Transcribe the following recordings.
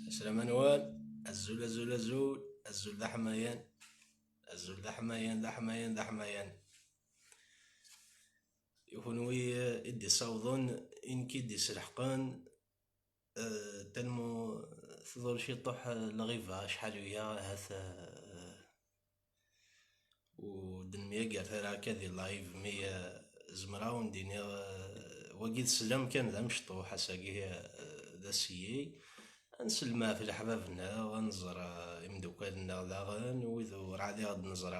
السلام نوال. الزول الزول الزول الزول ذا حمايان. الزول ذا حمايان ذا حمايان ذا حمايان. يهونوي إدي صوضون إنكي دي سلحقان. تلمو تظل شي طوح لغيفة شحال ويا هاث. ودن ميا قال هكا ذي لايف ميا زمراون ديني وقيد سلام كان ذا مشطوح اساقي ذا سيي نسلمها في الحبابنا غنزر يمدوكالنا داغن وذو رعدي غاد نزر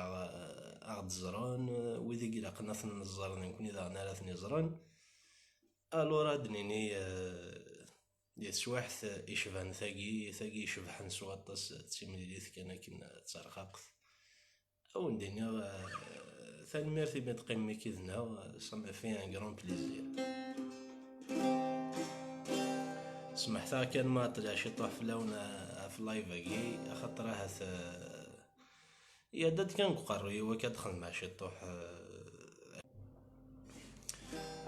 غاد زران وذي قيلا قناث نزرن نكون إذا غنالات نزرن الورا دنيني يسواحث يشبهن ثاقي يشبحن سواطس تسيمليليث كان كنا تسرقاقث او ندينا ثاني ميرتي بين تقيمي كيدنا صمي فيه ان كرون بليزير. سمحتها كان ما طلع شي طوح في لونا في اللايف اكي خاطر هاث يا داد كان قرري هو كدخل مع شي طوح.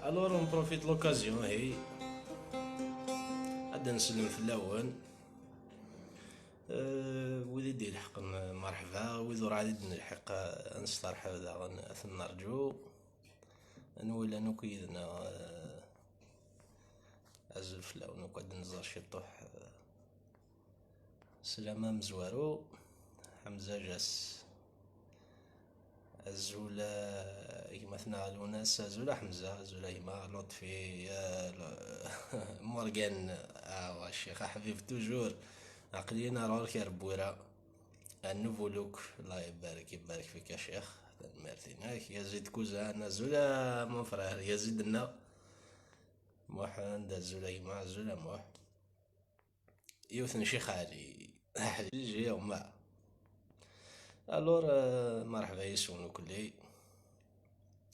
الور اون بروفيت لوكازيون هي غادا نسلم في الاول وذي دي الحق مرحبا وذو راه نلحق نسترحب داغن نرجو نولى نكيدنا ازل فلاو نقعد نزار شي طوح سلامة مزوارو حمزة جاس الزولا كيما ثنالو ناس زولا حمزة زولا يما لطفي مورغان الشيخ حبيب توجور عقلينا رورك يا ربورا النوفو لوك الله يبارك يبارك فيك يا شيخ ميرتيناك يزيد كوزان زولا مون فرير يزيد لنا محمد زولا يما زولا موح يوثن شيخ علي جي يوما الور مرحبا يسونو كلي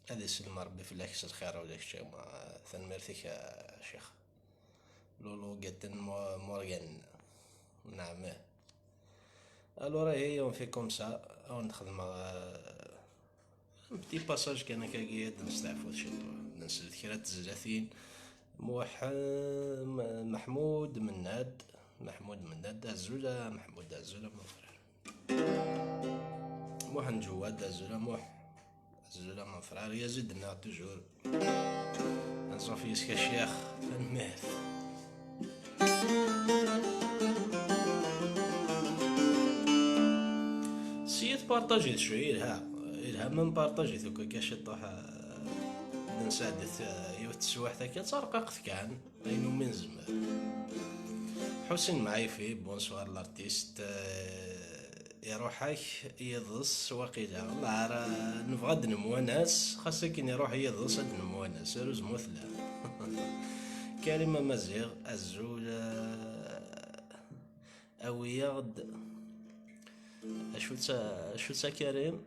هذا يسلم ربي في الله يكسر خير ولا شي ما ثن ميرتيك يا شيخ لولو قدن مورغان نعم. الور هي اون في كوم سا او نخدم بتي باساج كان كاكيد نستعفو شي نسلت كرا تزلاتين محمود مناد الزولا محمود الزولا مفرر موح نجواد الزولا موح الزولا مفرر يزيدنا توجور نصوفي يسكا الشيخ المهد سيت بارطاجي شوي إلها من بارطاجي ثوكا كاش طوح نساعدت يوت تسواح ذاك ترققت كان اينو من زمان حسين معاي فيه بونسوار لارتيست يروحك يضص وقيلا والله راه نبغى نمواناس خاصة كي يروح يضص هاد نمواناس روز مثلى كلمة مزيغ الزول اويا غد اشوتا كريم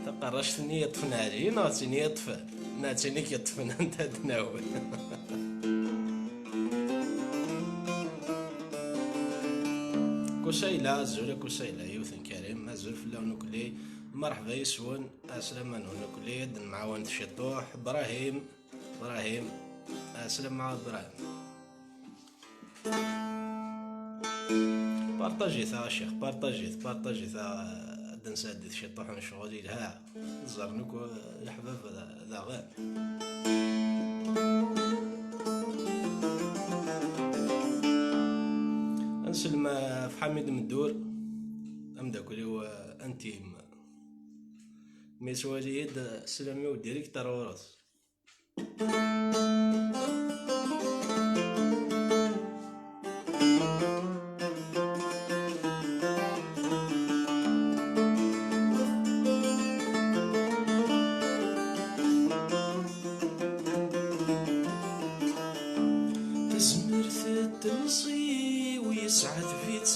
تقرشت ني يطفن علي ناتيني يطفن ناتيني يطفن انت تناول كسيلة زولا كسيلة يوثن كريم مازال في اللون كلي مرحبا يسون اسلام نون كلي يد معاون الشطوح ابراهيم اسلام مع ابراهيم بارطاجي ثا الشيخ بارطاجي ثا نسدد شي طوح من شغلي لها زرنوك الحباب ذا غير نسلم في حميد مدور امداكولي هو انتيم ميس وليد سلامي وديريكتور ورس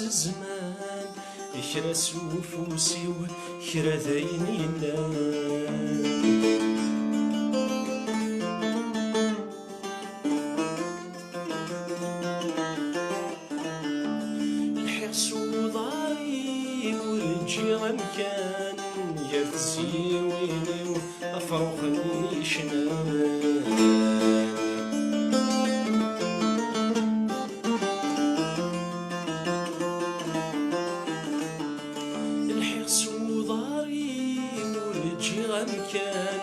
الزمان كرا سوفوسيو كرا ذاين يلان الحرص وضاري ولجي غمكان يرتزي ويني أفروخ نيشنان كان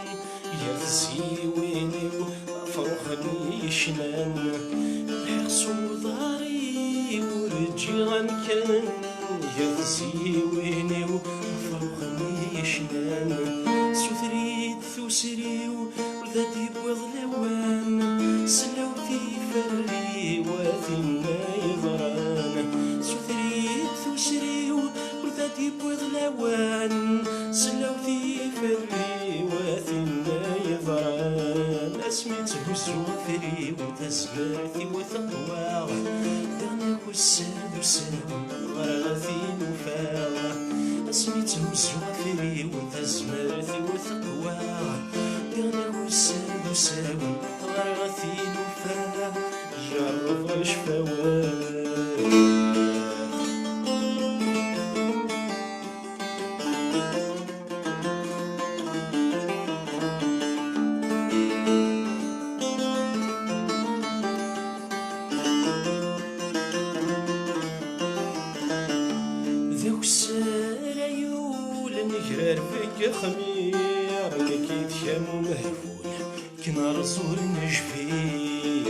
يرزي ويني أفرخ نيشنان الحرص وداري ورجيغان كان يرزي ويني أفرخ نيشنان سوثريد ثوسريو وذاتي بوضلوان سلوتي فري وثنا يضران سوثريد ثوسريو وذاتي بوضلوان سلوتي فري وثنا يضران اسميته الزوفري وتزمرتي وثقواه دانك والسرد وسلم غرغثي وفاغ اسميته الزوفري وتزمرتي وثقواه دانك والسرد وسلم غرغثي وفاغ جرب شفواه فيك خمير لكي تشامو مهفول كنار زور نجفير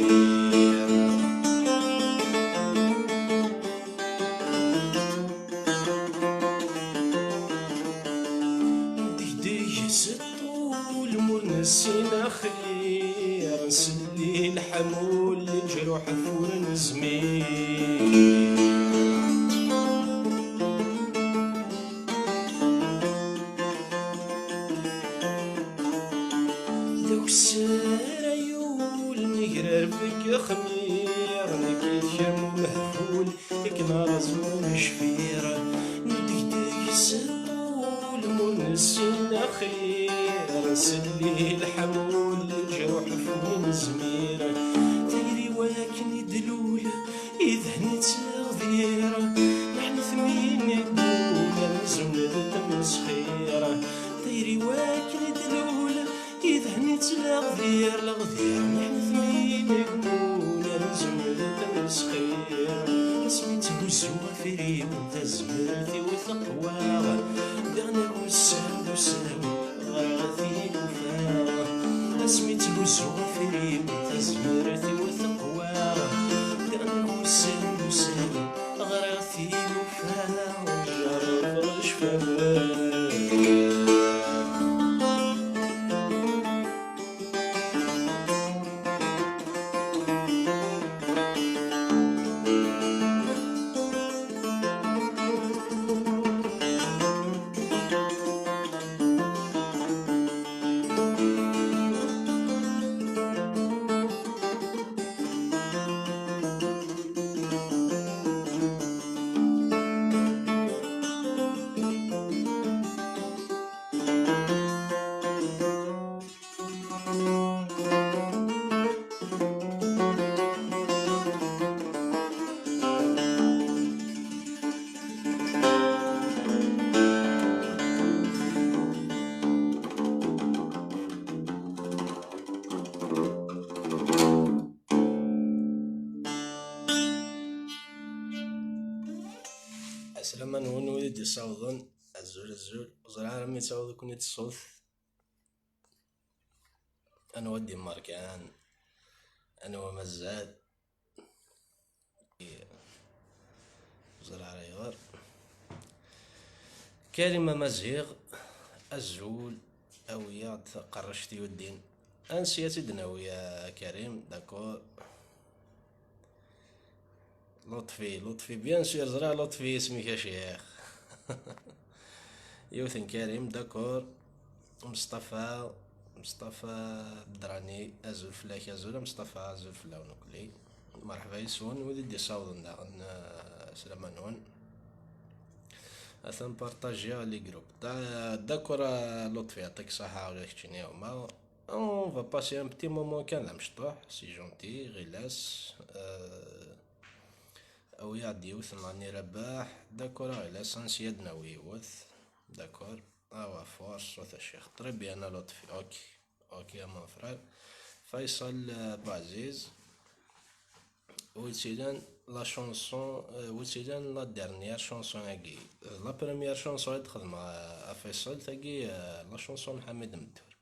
ديدي ستول مور نسينا خير نسلي الحمول لجروح فور نزمير سرايول نقرر فيك خمير نكيت شام مهفول كنار زون شفير نديك سطول منسين خير سلي الحمول جروح فمن زمير تجري ولكن يدلول إذا نتغذير نحن ثمين يقول نزون تمسخير تجري ولكن يدلول إذا نتغذير لغذير نحن ثمين يقول نزول تمسخير اسميته الزوافري وتزمرتي وثقواه دانا والسام وسام غرغثي وفاغ اسميته الزوافري وتزمرتي وثقواه دانا والسام وسام غرغثي وفاغ جرب شفواه سلام نون وليد يصوضن الزول وزرع رمي يصوض كون يتصوت انا ودي ماركان انا ومزاد زرع ريغار كلمة مزيغ الزول اويا قرشتي والدين انسيتي دناوية كريم داكور لطفي بيان سير زرع لطفي اسمك يا شيخ يوثن كريم داكور مصطفى بدراني ازول فلاك ازول مصطفى ازول فلا ونكلي مرحبا يسون ولدي صاوضن سلامة نون. اثن بارطاجيا لي جروب داكور. لطفي يعطيك الصحة ولا كتشيني هما. اون فا باسي ان بتي مومون كان مشطوح سي جونتي غيلاس. او يعد يوث راني رباح داكور غيلاس نسيادنا ويوث داكور. اوا فورس صوت الشيخ طريبي انا لطفي. اوكي اوكي يا مون فرير فيصل بعزيز. ويتسيدان لا شونسون ويتسيدان لا ديرنيير شونسون هاكي لا بروميير شونسون اللي تخدمها فيصل تاكي لا شونسون محمد مدور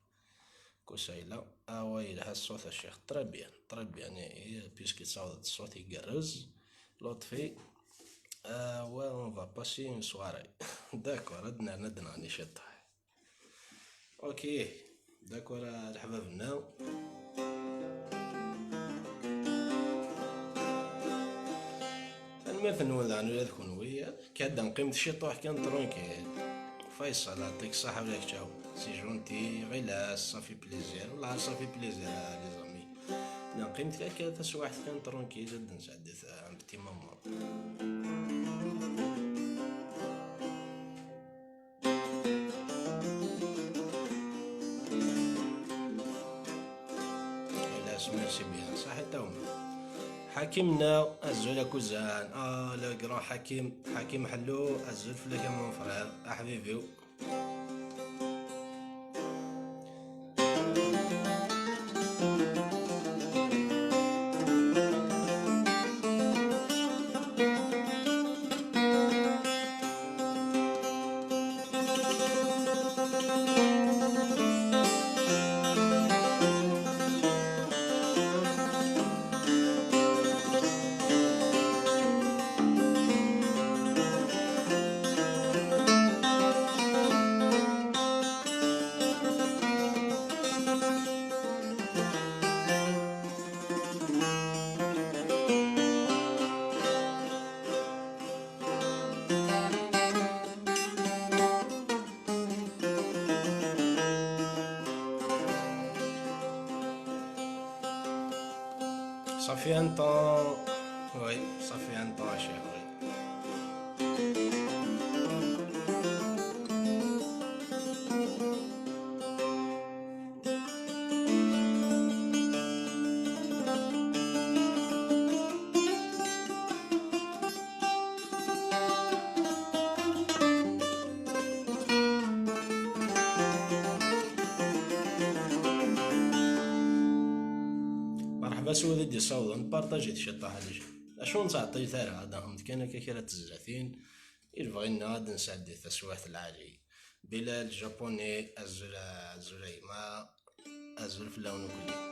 كوسايلا. اوا يلها الصوت الشيخ طري بيان طري بيان بيسكي تصاوض الصوت يقرز لطفي. و اون فا باسي اون سواري داكور ندنا راني شطح. اوكي داكور الحبابنا. المثل نولد عنو لا تكون ويا كادا نقيم الشطوح كان ترونكيل. فيصل يعطيك الصحة وياك تشاو سي جونتي غيلاس صافي بليزير والله صافي بليزير لي زامي. نقيم كاكا تسواحت كان ترونكيل جد نسعدث ان بتي مامون. غيلاس ميرسي بيان صح توم. حكيمنا الزول كوزان لو كرون حكيم حلو الزول فلاك مون فرير احبيبي. صافي ان طون وي صافي ان طون شيخ وي. مرحبا سودي صوت نبارطاجي الشطاح هادي اشو نتعطي ثار هذا كان كيرا تزاتين يبغينا غاد نسعدي تسوات العالي بلال الجابوني الزليمة الزول في اللون كلي.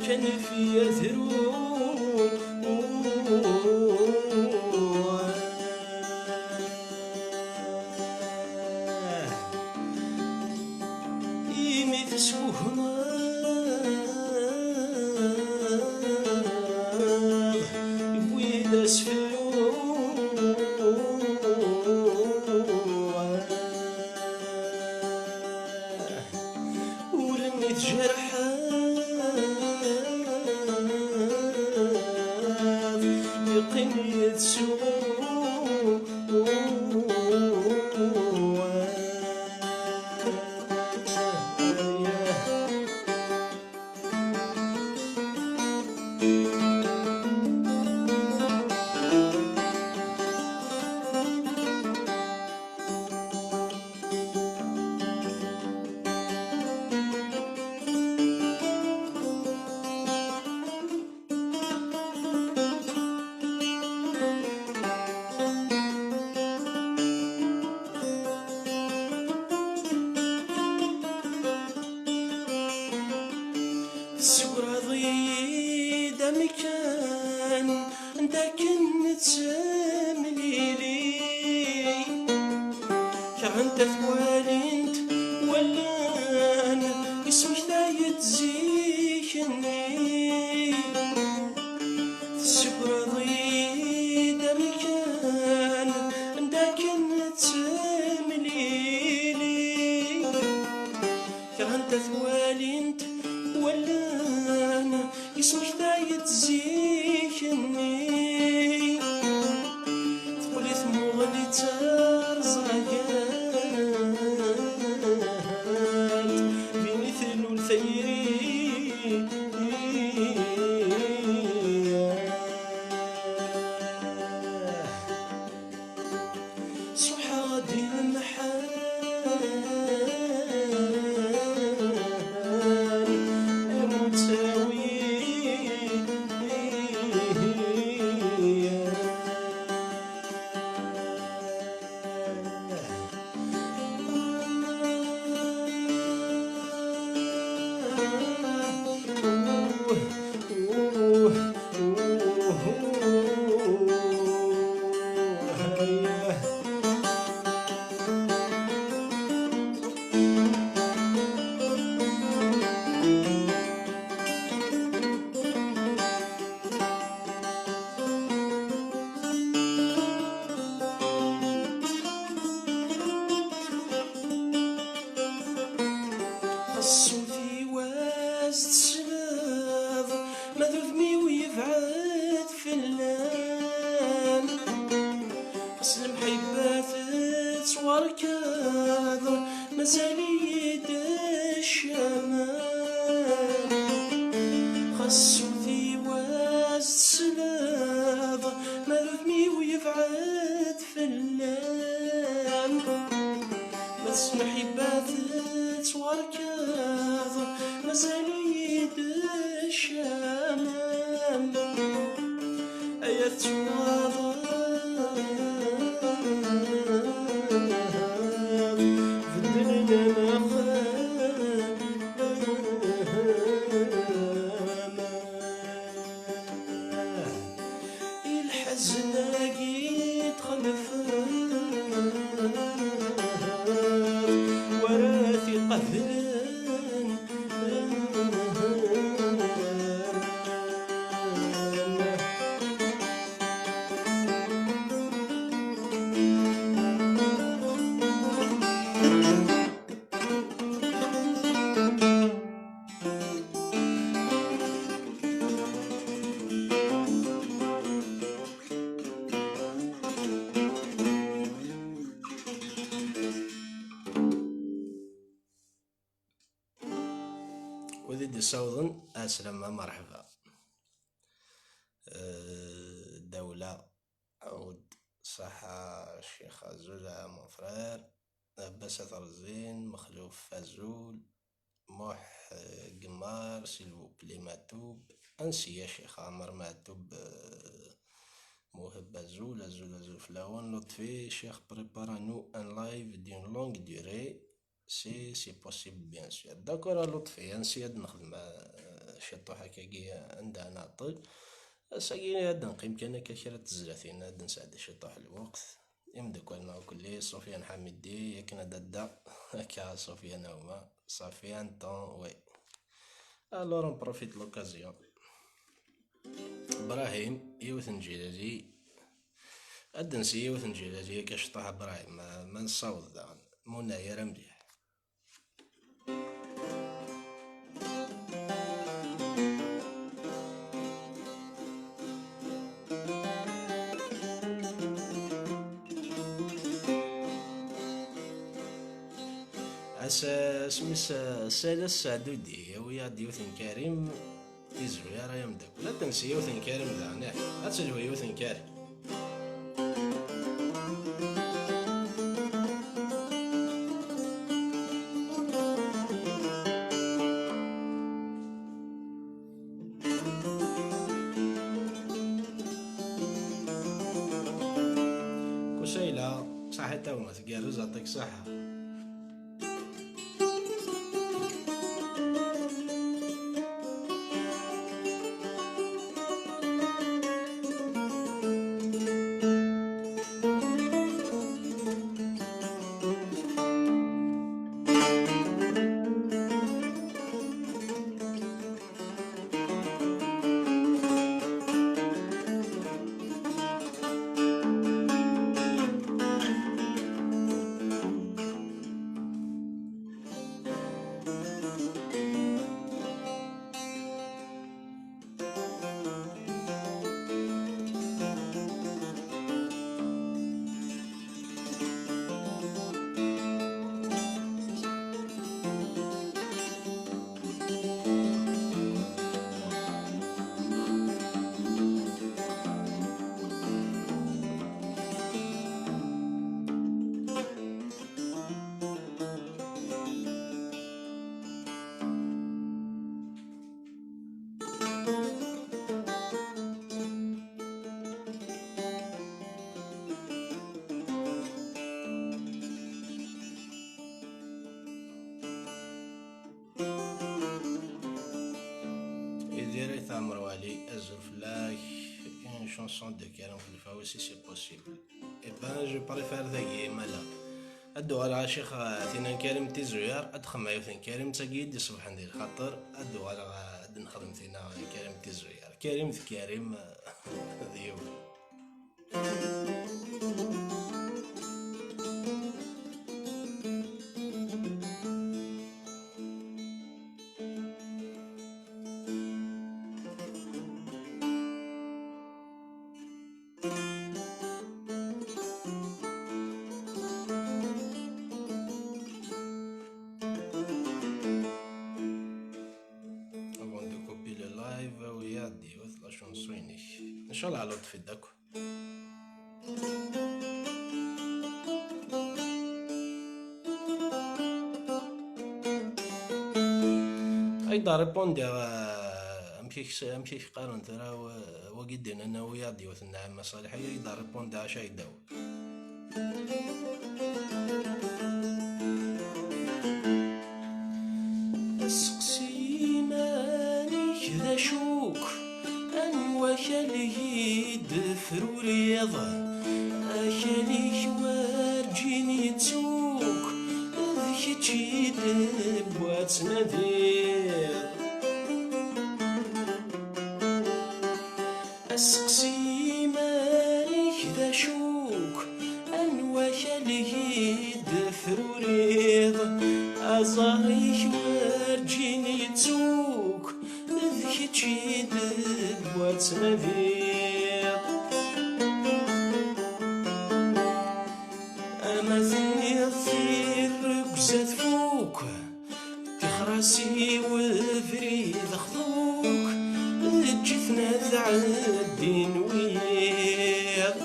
كان في ثروب يميت سوهنا بويد اسفلو ورميت جرحا يقيني تسوق عندك نتمليلي كانت ثوالينت ولان اسمك دايت زيكني تسبرضي دمكان عندك نتمليلي كانت ثوالينت ولان اسمك دايت زيكني تقولي ثموغلي ترزايات بيني ثلو الثيري صحادي المحال المتساوي الصوتي واز تسلاض ما ذوذمي ويبعد في اللام خص المحبات توركاض مازالي يد الشمال خص صوتي واز تسلاض ما ذوذمي ويبعد في اللام بس محبات توركاض مازال يد الشمام أيا تواضع في الدنيا الحزن لقيت خلفه وراثي قهران وذي صوضن أسلم مرحبا دولة عود صحة الشيخ عزوز مون فرير عباس رزين مخلوف فازول موح قمار سيلفو بلي ماتوب انسي يا شيخ عمر ماتوب موهب زول فلاون لطفي شيخ بريبارانو ان لايف دين لونغ ديوري سي بوسيبل بيان سور داكور لطفي نسيت نخدم شطو هكاكي عندها نعطل ساقي هاد نقيم كان كثيرا تزرعتين هاد نساعد شطوح الوقت يمدكولنا كلي سفيان حميدي ياكنا دادا هكا سفيان هما سفيان طون وي الور نبروفيت لوكازيون ابراهيم يوث نجيلازي ادنسي يوث نجيلازي كشطوح ابراهيم ما نصاوض داغن منايا راه مليح اسمس سالا السعدودي ويا ديوثن كريم يزوي راه يمدك لا تنسي يوثن كريم ذا اتسلوي يوثن كريم كسيلة صحة توما تقرز يعطيك صحة مروالي ازر فلاك une chanson de Karim Khalifa si c'est possible. Et ben je préfère ذاكي مالا ادو على شيخ ثينا كريم تيزوير ادخل ثين كريم تاكيد صبح ندير خاطر ادو على نخدم ثينا كريم تيزوير كريم ذيو. ان شاء الله على لطف داكو ايضا ريبوندي امشي قارن ترى وقدنا انا ويا ديوث النعم صالحيه ايضا ريبوندي عشا يداو السقسي ماني كذا شوك وكالي دفر رياضة أكالي ورجيني توك ذيك تشيد بوات نذير السقسي مالك ذا شوك وكالي دفر رياضة أزاريك ورجيني توك ذيك تشيد بوات نذير أما ثني الثير قزات فوق تخراسي وفريد خذوك جثنا ذعدين وياض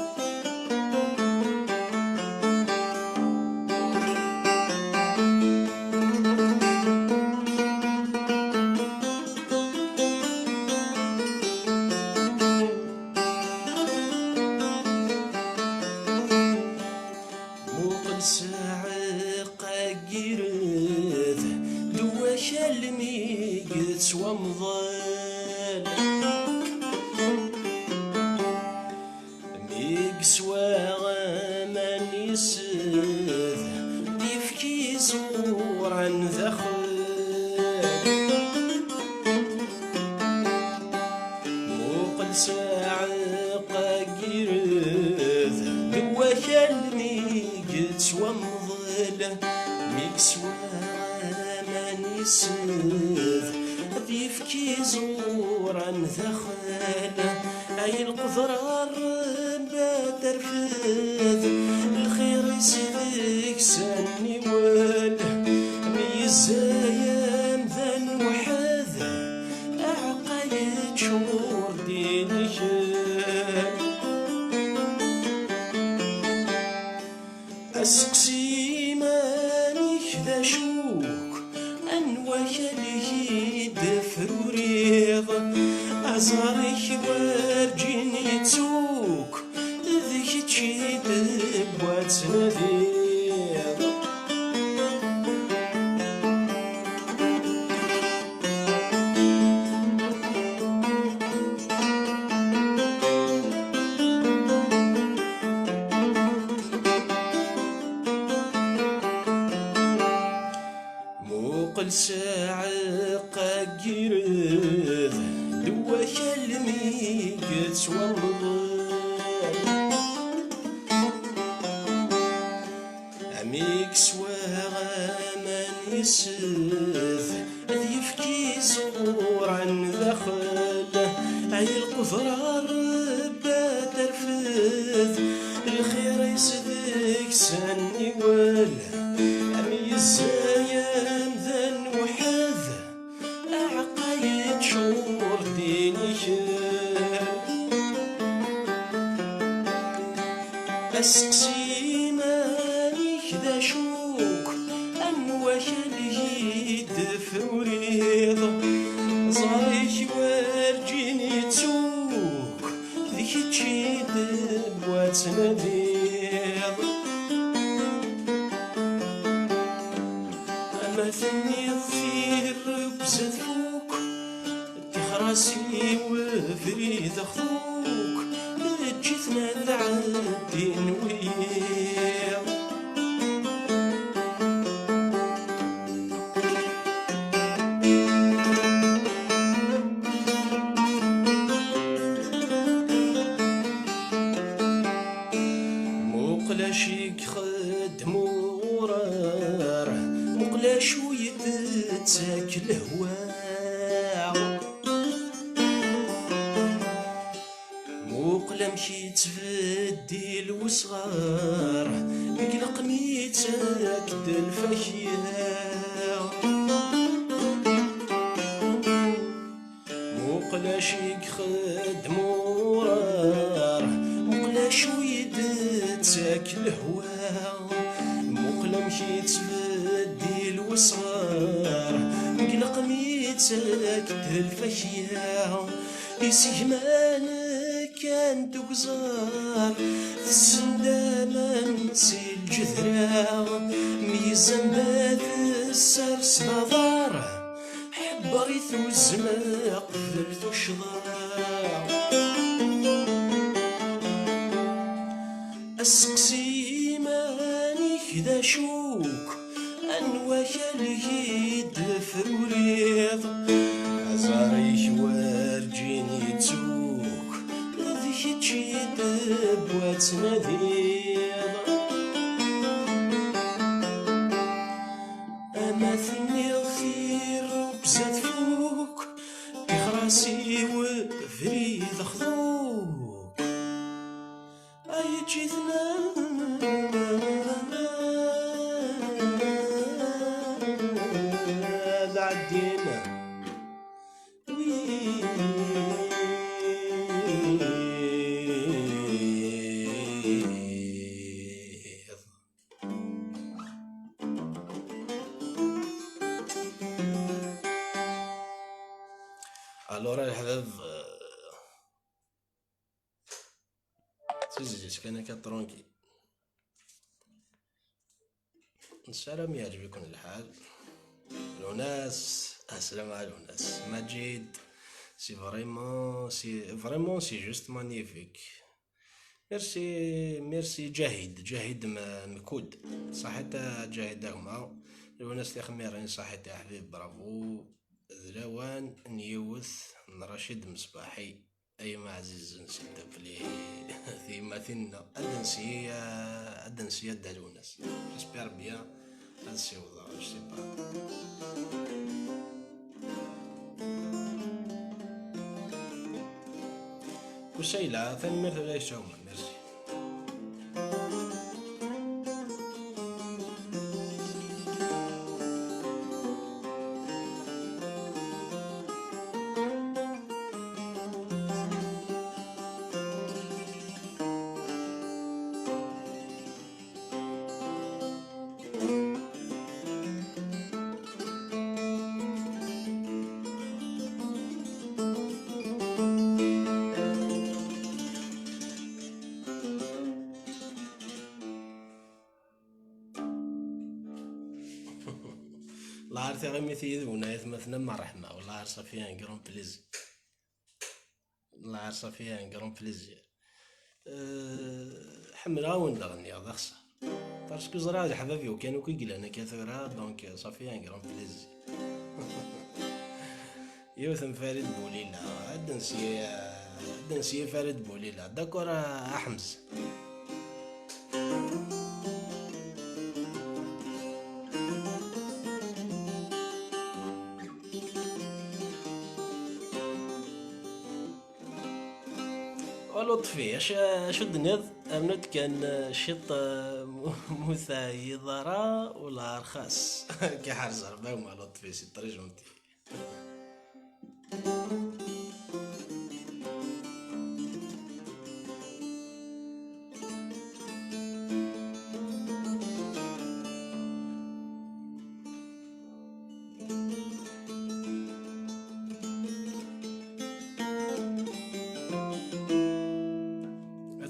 ومضل ميقسوا غامان يسد يفكي زورا ذخل موقل ساعقا قيرذ دواك الميقس ومضل ميقسوا غامان يسد يفكي زورا ذخل اي القدرة الربا ترفذ الخير يسلك سني وال ميزايم ذا الوحد اعقايد شهور دينك السقسي مانيك ذا شوك وكالي دفر ريض أزاريك ورجيني توك ذيك تشيد بوات نذير موقل ساعقا قيرذ دواك الميقت ومضل عميك سواغامان يسذ يفكي زورا ذخل عي القدرة الربا ترفذ الخير يسذك سني ولا عمي الزايم ذا الوحد أعقايد شور دينك السقسي مانيك ذا شوك وكالي دفر ريض زاريك ورجيني توك ذيك تشيد بوات نذير أما ثني الثير بزاد فوق راسي وفريد خذوك جيتنا نعدي نويا مقلاش يخدم وراه مقلاش ويتاكل هوا مقلا مشي تبدل وصغار يقلق ميتاك الفاكهة مقلاش يخدم وراه مقلاش ويتاكل هوا مقلا مشي تبدل وصغار يقلق ميتاك الفاكهة يسيمان كان تقزار السندامة نسي الجذرة ميزان بات السرس نظار حبريت وزماق قبلت وشضار السقسي ماني كذا شوك أنواك اليد فروريض عزاريك وارجيني تسوك ذيك تشيد بواتناديض أما ثني الخير وبزاد فوك بخراسي وفريد خذوك أي جيتنا عدينا الورا الحباب تسجلت كان كترونكي السلام يعجبكم الحال الناس السلام على الناس مجيد سي فريمون سي جوست مانيفيك ميرسي جاهد مكود صحيت جاهد هما الناس اللي خميرين صحيت يا حبيب برافو ذلوان نيوث رشيد مصباحي ايما عزيز نسيت بلي ثيما ثنا ادنسيه دالوناس جيسبير بيان هادسي وضع جسي با كسيلة ثاني مثل ليس هما ميرسي الله عارف غير مثيل ونايث مثلا مع الرحمة والله عارفة فيها ان كرون بليزير الله عارفة فيها ان كرون بليزير حمرا وندغني هذا خسر باسكو زرا الحبابي وكانوا كيقلا انا كثيرا دونك صافي ان كرون بليزير يوثم فريد بوليلا عدنسي فريد بوليلا داكور احمز لطفي اش الدنيا امنت كان شط مثاي ضرا ولا رخاص كي حارز ربا وما لطفي سي طري جونتي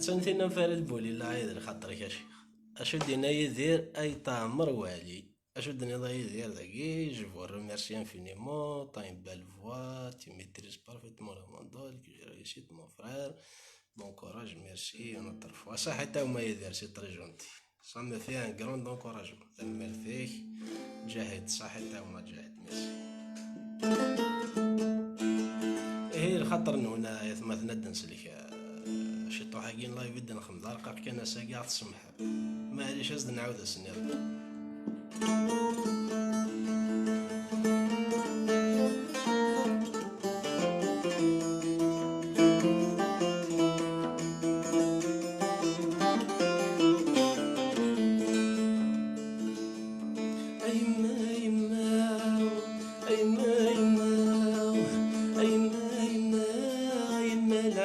سنتين فرد بولي لا يدير خاطرك يا شيخ اشو دينا يدير اي تامر والي اشو الدنيا ضايع ديال داكي. جو فو ريميرسي انفينيمون، طاين بال فوا، tu maîtrises parfaitement le mandol, que j'ai réussi mon frère, bon courage, merci une autre fois. صح حتى هما يدير سي تري جونتي، ça me fait un grand encouragement. تنمر فيك، جاهد صح حتى هما جاهد، ميرسي. هي الخطر هنا يثما ثناد نسلك شي طوحاكين لايف يد نخم دارقاق كان ساقع تسمح معليش ازد نعاود السنير.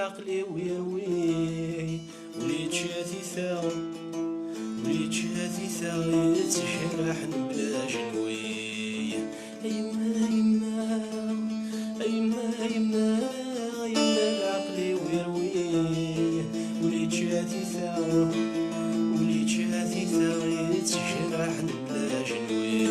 عقلي ويروي وليت شاثي ثاو، وليت شاثي ثاو يتجرح بلا جنوي. أيما يما أيما يما أيما عقلي ويروي وليت شاثي ثاو، وليت شاثي ثاو يتجرح بلا جنوي.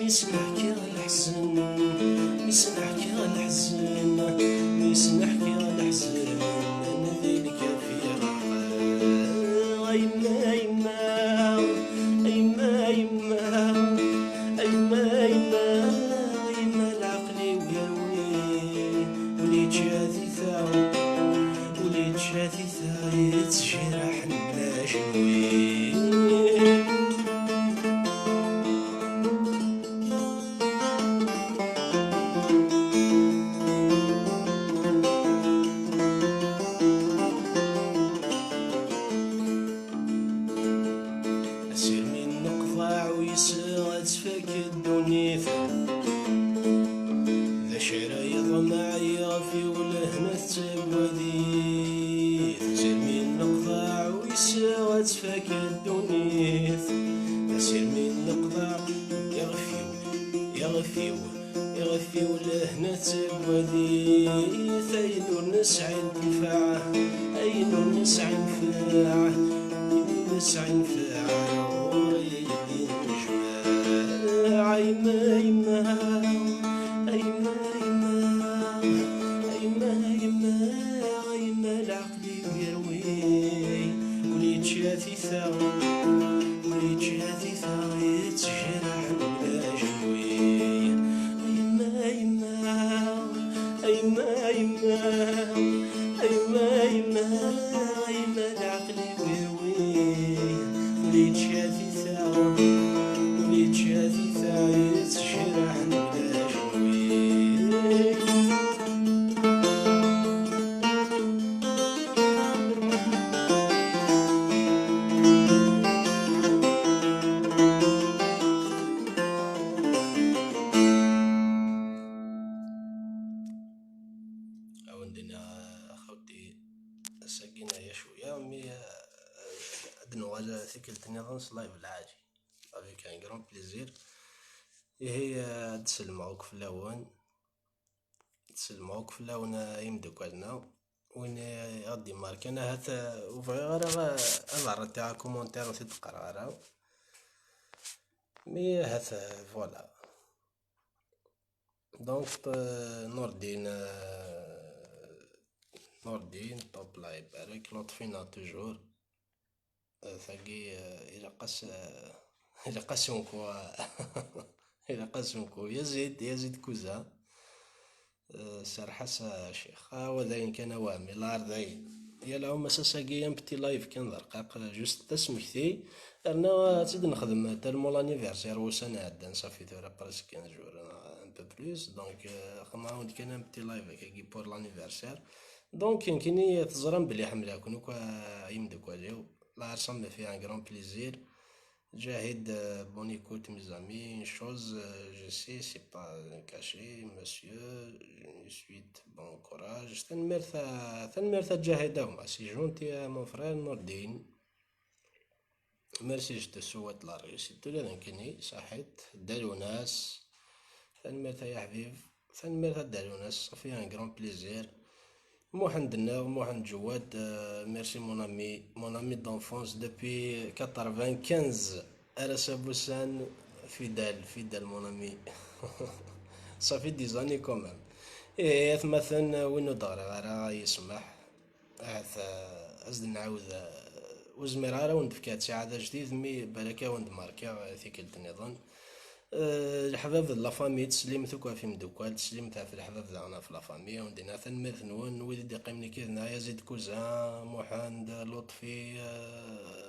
نحكي على الحزن، نحكي على الحزن، نحكي على الحزن، نذيلك في غرقة. أيما يما أيما يما أيما يما أيما العقل ويروي وليت شاثي ثاو، وليت شاثي ثاو يتجرح بلا جنوي. تفك الدنيا ذا شرايط معي غفي ولهنا تبغذي تسير من نقطع ويساوى تفك الدنيا تسير من نقطع يغفي ولهنا تبغذي ثايدور نسعى نفاعه أيدور نسعى نفاعه نسعى نفاعه أيما يما أيما يما أيما يما أيما العقل ويروي وليت شاثي ثاو، وليت شاثي ثاو يتجرح بلا جنوي. أيما يما أيما يما أيما يما أيما العقل ويروي وليت شاثي ثاو، وليت شاثي ثاو يتجرح بلا جنوي. عندنا خوتي ساقينا يا شويه مي ادنو على ثقلت نظنس لايف العاجي افيك ان غران بليزير. هي تسلموك في اللون، تسلموك في اللون يمدوك عندنا وين غادي مارك انا هذا وغير اظهر تاع كومونتير وتقرا راه مي هذا فوالا. دونك نور الدين نور الدين طوب الله يبارك لطفينا توجور ثقي الى قاس الى قاسونكو الى قاسونكو يزيد كوزا سرحس شيخ وذاين كان وامي لا رضاين يلا هما ساقيا بتي لايف كان رقاق جوست تسمكتي انا تزيد نخدم تالمو لانيفرسير وسنه عدان صافي ثورا برسك 15 جور ان بو بلوس. دونك خما عاود كان بتي لايف كي بور لانيفرسير دونك يمكنني تزرم بلي حملاكم وكا يمدوكاليو لا رسم في ان غران بليزير. جاهد بون écoute mes amis, une chose je sais c'est pas caché monsieur, je suis bon courage. تنمرت جاهدهما سي جونتي يا مون فرير نور الدين. ميرسي، جو te souhaite la réussite ولا يمكنني صحيت دارو ناس. تنمرت يا حبيب، تنمرت دارو ناس صافي ان غران بليزير. محمد الناو، محمد جواد، ميرسي مون امي دونفونس دوبوي 95. ارس بوسان، فيدال مون امي. صافي دي زاني كومام. ايه مثلا وينو دغرا راه يسمح عاد ازد نعاود وزمير راه وند فكات ساعة جديد مي بالك وند ماركا ثيكلت نظن. الحباب د لافامي تسليمت وكا في مدوكال تسليمت في الحباب دانا في لافامي وندينا ثنمرت نون ويدي يقيمني كيدنا يزيد كوزان محمد لطفي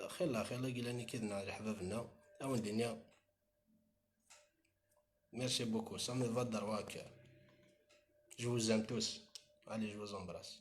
خيلا قيلاني كيدنا الحبابنا او الدنيا. ميرسي بوكو سامي فادر واك. جو زام توس. علي جو زامبراس.